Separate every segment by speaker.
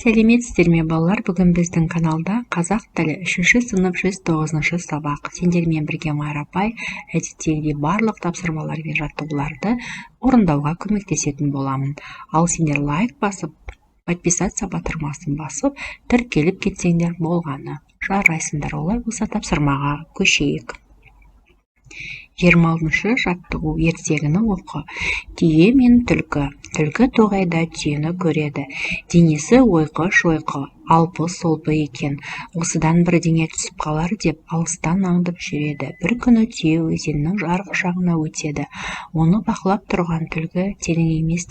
Speaker 1: Сәлеметсіздер ме балалар? Бүгін біздің каналда қазақ тілі 3-ші сынып 109-шы сабақ. Сендермен бірге Майра апай әдеттегідей барлық тапсырмалар мен жаттығуларды орындауға көмектесетін боламын. Ал сендер лайк басып, подписаться батырмасын басып, тіркеліп кетсеңдер болғаны. Жарайсыңдар, олай болса тапсырмаға көшейік. 26-шы жаттығу: ертегіні оқы. Түйе мен түлкі. Түлкі тоғайда түйені көреді. Денесі ойқы-шойқы, алпы-солпы екен. Осыдан бірдеңе түсіп қалар деп алыстан аңдып жүреді. Bir күні түйе өзеннің жарғы жағына өтеді. Оны бақылап тұрған түлкі терең емес,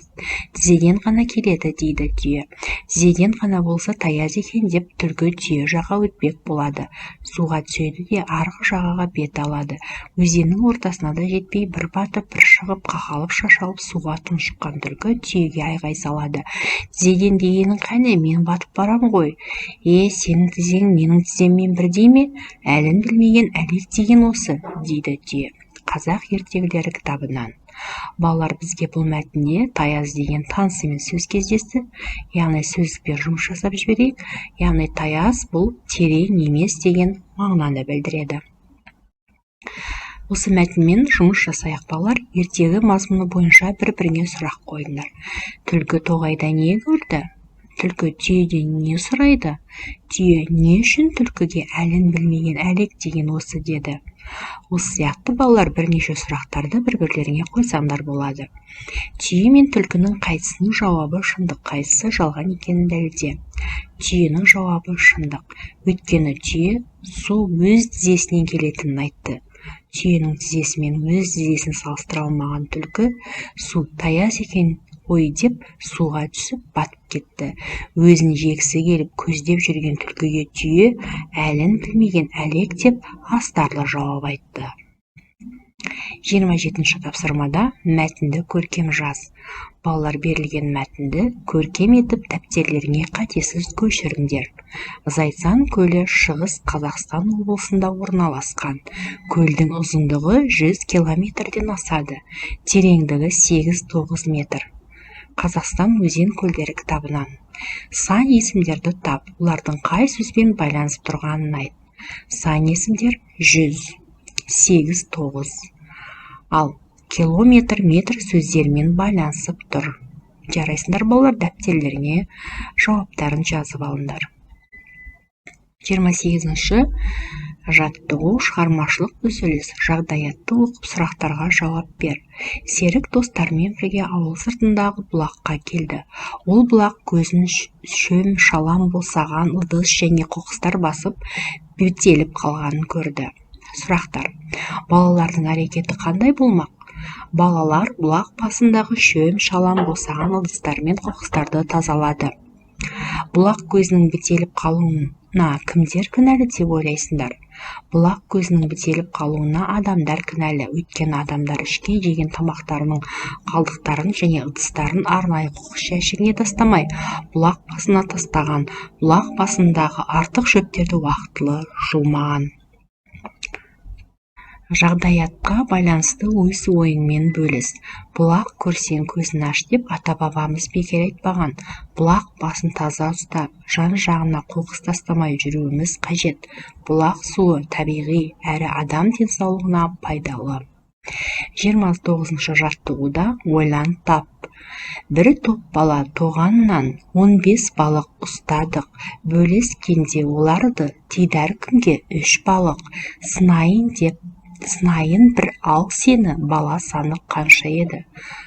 Speaker 1: тізеден ғана келеді дейді түйе. Тізеден ғана болса таяз екен деп түлкі түйе жаққа өтпек болады. Суға түседі де арғы жағаға бет алады. Өзеннің ортасына да жетпей бір батып, бір шығып, қақалып-шашалып суға тұншыққан түлкі түйеге айғай салады. Тізеден дегенің қане, мен батып барам ғой. Сенің тізең менің тіземмен бірдей ме? Әлін білмеген әлек деген осы, дейді түйе. Қазақ ертегілері кітабынан. Балалар, бізге бұл мәтінде таяз деген танысымен сөз кездесті. Яғни сөздікпен жұмыс жасап жіберейік. Яғни таяз бұл терең емес деген мағынаны білдіреді. Осы мәтінмен жұмыс жасайық балалар. Ертегі мазмұны бойынша бір-біріне сұрақ қойыңдар. Түлкі тоғайда не көрді? Түлкі түйеден не сұрайды? Түйе не үшін түлкіге әлін білмеген әлек деген осы деді. Осы сияқты балалар бірнеше сұрақтарды бір-бірлеріне қойсаңдар болады. Түйе мен түлкінің қайсысының жауабы шындық, қайсысы жалған екенін дәлелде. Түйенің жауабы шындық. Өйткені түйе су өз тізесінен келетінін айтты. Түйенің тізесімен өз тізесін салыстыра алмаған түлкі су таяз екен ғой деп суға түсіп батып кетті. Өзін жегісі келіп көздеп жүрген түлкіге түйе әлін білмеген әлек деп астарлы жауап айтты. 27-ші тапсырмада мәтінді көркем жаз. Балалар, берілген мәтінді көркем етіп дәптерлеріңе қатесіз көшіріңдер. Зайсан көлі шығыс Қазақстан облысында орналасқан. Көлдің ұзындығы 100 километрден асады. Тереңдігі 8-9 метр. Қазақстан өзен көлдері кітабынан. Сан есімдерді тап, олардың қай сөзбен байланысып тұрғанын айт. Сан есімдер 100, 8, 9. Ал километр, метр сөздермен байланысып тұр. Жарайсыңдар балалар, дәптерлеріңе жауаптарын жазып алыңдар. 28-ші жаттығу: шығармашылық үзіліс. Жағдаятты оқып сұрақтарға жауап бер. Серік достармен бірге ауыл сыртындағы бұлаққа келді. Ол бұлақ көзін шөм шалам босаған ыдыс және қоқыстар басып бітеліп қалғанын көрді. Сұрақтар: балалардың әрекеті қандай болмақ? Балалар бұлақ басындағы шөм шалам босаған ыдыстар мен қоқыстарды тазалады. Бұлақ көзінің бітеліп қалуына кімдер кінәлі деп ойлайсыңдар? Бұлақ көзінің бітеліп қалуына адамдар кінәлі. Өйткені адамдар ішке жеген тамақтарының қалдықтарын және ыдыстарын арнайы қоқыс жәшігіне тастамай, бұлақ басына тастаған. Бұлақ басындағы артық шөптерді уақытылы жумаған. Жағдаятқа байланысты өз ойыңмен бөліс. Бұлақ көрсең көзін аш деп ата-бабамыз бекер айтпаған. Бұлақ басын таза ұстап, жан-жағына қоқыс тастамай жүруіміз қажет. Бұлақ суы табиғи әрі адам денсаулығына пайдалы. 29-шы жаттығуда ойлан тап. Бір топ бала тоғаннан 15 балық ұстадық. Бөлескенде оларды тидар кімге 3 балық. Сынайын бір ал сені, бала саны қанша еді?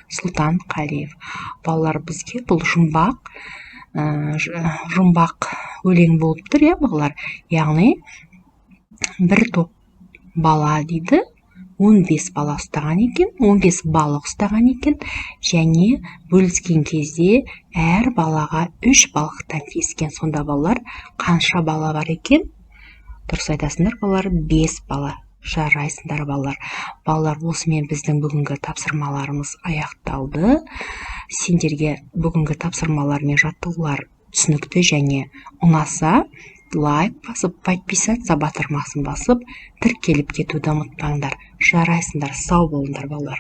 Speaker 1: Сұлтан Қалиев. Балалар, бізге бұл жұмбақ өлең болып тұр, балалар. Яғни бір топ бала дейді, 15 бала ұстаған екен, 15 балық ұстаған екен, және бөліскен кезде әр балаға 3 балықтан тиіскен. Сонда балалар қанша бала бар екен? Дұрыс айтасыңдар балалар, 5 бала. Жарайсыңдар балалар. Балалар, осымен біздің бүгінгі тапсырмаларымыз аяқталды. Сендерге бүгінгі тапсырмалар мен жаттығулар түсінікті және ұнаса, лайк басып, подписаться батырмасын басып, тіркеліп кетуді ұмытпаңдар. Жарайсыңдар, сау болыңдар балалар.